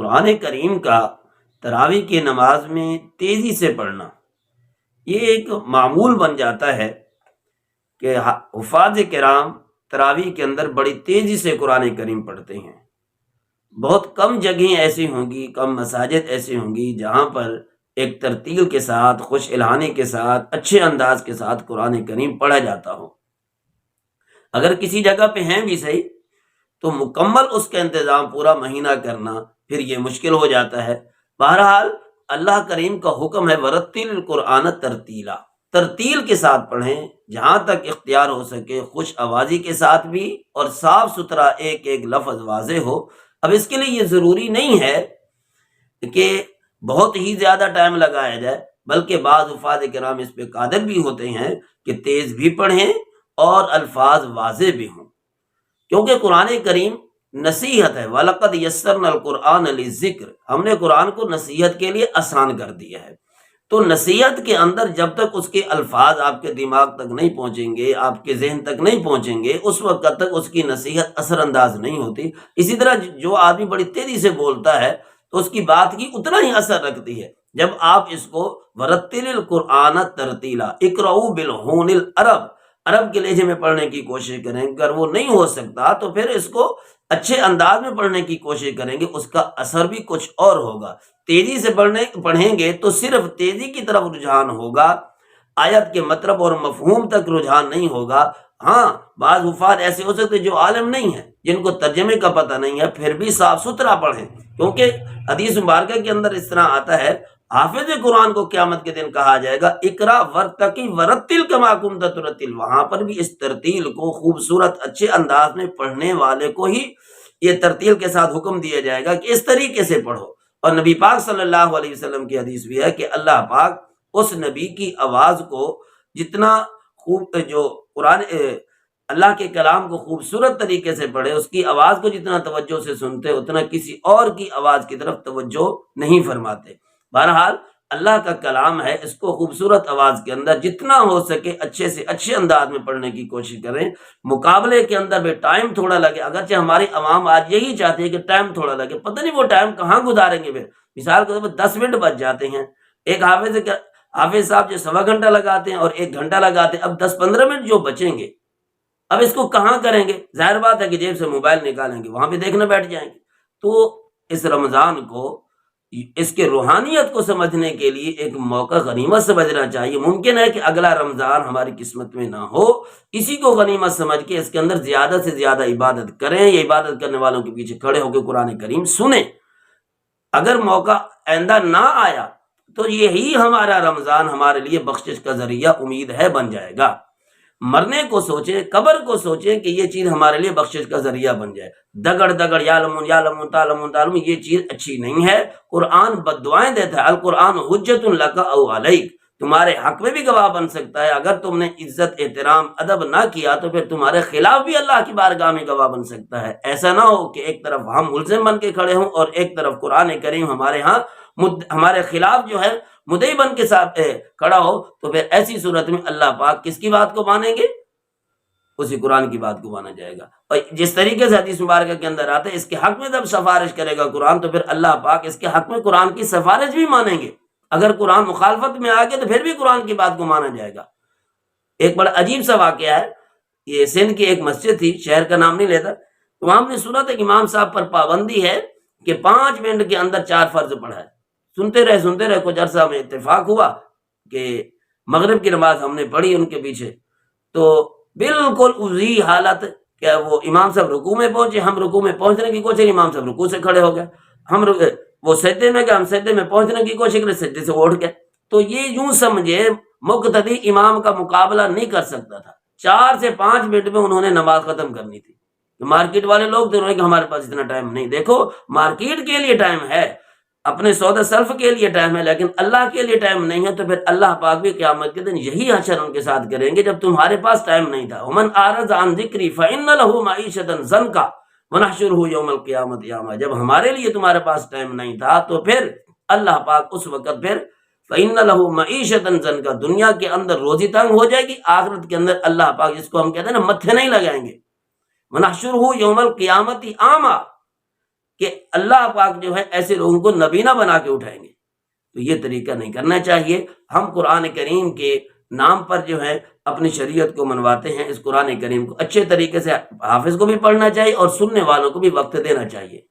قرآن کریم کا تراویح کی نماز میں تیزی سے پڑھنا یہ ایک معمول بن جاتا ہے کہ حفاظ کرام تراویح کے اندر بڑی تیزی سے قرآن کریم پڑھتے ہیں۔ بہت کم جگہیں ایسی ہوں گی، کم مساجد ایسی ہوں گی جہاں پر ایک ترتیل کے ساتھ، خوش الہانی کے ساتھ، اچھے انداز کے ساتھ قرآن کریم پڑھا جاتا ہو۔ اگر کسی جگہ پہ ہیں بھی صحیح تو مکمل اس کا انتظام پورا مہینہ کرنا پھر یہ مشکل ہو جاتا ہے۔ بہرحال اللہ کریم کا حکم ہے ورتل القرآن ترتیلا، ترتیل کے ساتھ پڑھیں، جہاں تک اختیار ہو سکے خوش آوازی کے ساتھ بھی اور صاف ستھرا ایک ایک لفظ واضح ہو۔ اب اس کے لیے یہ ضروری نہیں ہے کہ بہت ہی زیادہ ٹائم لگایا جائے، بلکہ بعض حفاظ کرام اس پہ قادر بھی ہوتے ہیں کہ تیز بھی پڑھیں اور الفاظ واضح بھی ہوں، کیونکہ قرآن کریم نصیحت ہے۔ وَلَقَدْ يَسَّرْنَا الْقُرْآنَ لِلذِّكْرِ، ہم نے قرآن کو نصیحت کے لیے آسان کر دیا ہے۔ تو نصیحت کے اندر جب تک اس کے الفاظ آپ کے دماغ تک نہیں پہنچیں گے، آپ کے ذہن تک نہیں پہنچیں گے، اس وقت تک اس کی نصیحت اثر انداز نہیں ہوتی۔ اسی طرح جو آدمی بڑی تیزی سے بولتا ہے تو اس کی بات کی اتنا ہی اثر رکھتی ہے۔ جب آپ اس کو ورتل القرآن ترتیلا، اقرؤوا بالہون العرب، عرب کے لہجے میں پڑھنے کی کوشش کریں، اگر وہ نہیں ہو سکتا تو پھر اس کو اچھے انداز میں پڑھنے کی کوشش کریں گے، اس کا اثر بھی کچھ اور ہوگا۔ تیزی سے پڑھیں گے تو صرف تیزی کی طرف رجحان ہوگا، آیت کے مطلب اور مفہوم تک رجحان نہیں ہوگا۔ ہاں بعض حفاظ ایسے ہو سکتے جو عالم نہیں ہیں، جن کو ترجمے کا پتہ نہیں ہے، پھر بھی صاف ستھرا پڑھیں، کیونکہ حدیث مبارکہ کے اندر اس طرح آتا ہے حافظ قرآن کو قیامت کے دن کہا جائے گا اقرا ورتقی ورتل کما کنت ترتل، وہاں پر بھی اس ترتیل کو خوبصورت اچھے انداز میں پڑھنے والے کو ہی یہ ترتیل کے ساتھ حکم دیا جائے گا کہ اس طریقے سے پڑھو۔ اور نبی پاک صلی اللہ علیہ وسلم کی حدیث بھی ہے کہ اللہ پاک اس نبی کی آواز کو جتنا خوب، جو قرآن اللہ کے کلام کو خوبصورت طریقے سے پڑھے، اس کی آواز کو جتنا توجہ سے سنتے اتنا کسی اور کی آواز کی طرف توجہ نہیں فرماتے۔ بہرحال اللہ کا کلام ہے، اس کو خوبصورت آواز کے اندر جتنا ہو سکے اچھے سے اچھے انداز میں پڑھنے کی کوشش کریں۔ مقابلے کے اندر بھی ٹائم تھوڑا لگے، اگرچہ ہماری عوام آج یہی چاہتی ہے کہ ٹائم تھوڑا لگے، پتہ نہیں وہ ٹائم کہاں گزاریں گے۔ پھر مثال کے طور پر 10 منٹ بچ جاتے ہیں، ایک حافظ صاحب جو 1.25 گھنٹہ لگاتے ہیں اور 1 گھنٹہ لگاتے ہیں، اب 10-15 منٹ جو بچیں گے اب اس کو کہاں کریں گے؟ ظاہر بات ہے کہ جیب سے موبائل نکالیں گے، وہاں پہ دیکھنے بیٹھ جائیں گے۔ تو اس رمضان کو، اس کے روحانیت کو سمجھنے کے لیے ایک موقع غنیمت سمجھنا چاہیے۔ ممکن ہے کہ اگلا رمضان ہماری قسمت میں نہ ہو، اسی کو غنیمت سمجھ کے اس کے اندر زیادہ سے زیادہ عبادت کریں، یا عبادت کرنے والوں کے پیچھے کھڑے ہو کے قرآن کریم سنیں۔ اگر موقع آئندہ نہ آیا تو یہی ہمارا رمضان ہمارے لیے بخشش کا ذریعہ امید ہے بن جائے گا۔ مرنے کو سوچیں، قبر کو سوچیں کہ یہ چیز ہمارے لیے بخشش کا ذریعہ بن جائے۔ دگڑ یعلمون یعلمون تعلمون تعلمون، یہ چیز اچھی نہیں ہے۔ قرآن بد دعائیں دیتا ہے، القرآن حجت لک او علیک، تمہارے حق میں بھی گواہ بن سکتا ہے۔ اگر تم نے عزت احترام ادب نہ کیا تو پھر تمہارے خلاف بھی اللہ کی بارگاہ میں گواہ بن سکتا ہے۔ ایسا نہ ہو کہ ایک طرف ہم ملزم بن کے کھڑے ہوں اور ایک طرف قرآن کریم ہمارے ہاں ہمارے خلاف جو ہے مدعی بن کے ساتھ کھڑا ہو، تو پھر ایسی صورت میں اللہ پاک کس کی بات کو مانیں گے؟ اسی قرآن کی بات کو مانا جائے گا۔ اور جس طریقے سے حدیث مبارکہ کے اندر آتا ہے اس کے حق میں جب سفارش کرے گا قرآن، تو پھر اللہ پاک اس کے حق میں قرآن کی سفارش بھی مانیں گے۔ اگر قرآن مخالفت میں آ گیا تو پھر بھی قرآن کی بات کو مانا جائے گا۔ ایک بڑا عجیب سا واقعہ ہے، یہ سندھ کی ایک مسجد تھی، شہر کا نام نہیں لیتا، تو وہاں ہم نے سنا تھا کہ امام صاحب پر پابندی ہے کہ 5 منٹ کے اندر 4 فرض پڑھائے۔ سنتے رہے کچھ عرصہ میں اتفاق ہوا کہ مغرب کی نماز ہم نے پڑھی ان کے پیچھے، تو بالکل اسی حالت کہ وہ امام صاحب رکوع میں پہنچے، ہم رکوع میں پہنچنے کی کوشش، امام صاحب رکوع سے کھڑے ہو گئے، وہ سجدے میں گئے، ہم سجدے میں پہنچنے کی کوشش کرے، سجدے سے اٹھ گئے۔ تو یہ یوں سمجھے مقتدی امام کا مقابلہ نہیں کر سکتا تھا۔ 4 سے 5 منٹ میں انہوں نے نماز ختم کرنی تھی۔ مارکیٹ والے لوگ تو انہوں نے کہ ہمارے پاس اتنا ٹائم نہیں۔ دیکھو مارکیٹ کے لیے ٹائم ہے، اپنے سودا سلف کے لیے ٹائم ہے، لیکن اللہ کے لیے ٹائم نہیں ہے۔ تو پھر اللہ پاک بھی قیامت کے دن یہی حشر ان کے ساتھ کریں گے جب تمہارے پاس ٹائم نہیں تھا۔ ومن اعرض عن ذکری فإن له معیشۃ ضنکا ونحشره یوم القیامۃ اعما، جب ہمارے لیے تمہارے پاس ٹائم نہیں تھا تو پھر اللہ پاک اس وقت پھر فإن له معیشۃ ضنکا، دنیا کے اندر روزی تنگ ہو جائے گی، آخرت کے اندر اللہ پاک جس کو ہم کہتے ہیں نا متھے نہیں لگائیں گے۔ ونحشره یوم القیامۃ اعما، کہ اللہ پاک جو ہے ایسے لوگوں کو نبی نہ بنا کے اٹھائیں گے، تو یہ طریقہ نہیں کرنا چاہیے۔ ہم قرآن کریم کے نام پر جو ہے اپنی شریعت کو منواتے ہیں، اس قرآن کریم کو اچھے طریقے سے حافظ کو بھی پڑھنا چاہیے اور سننے والوں کو بھی وقت دینا چاہیے۔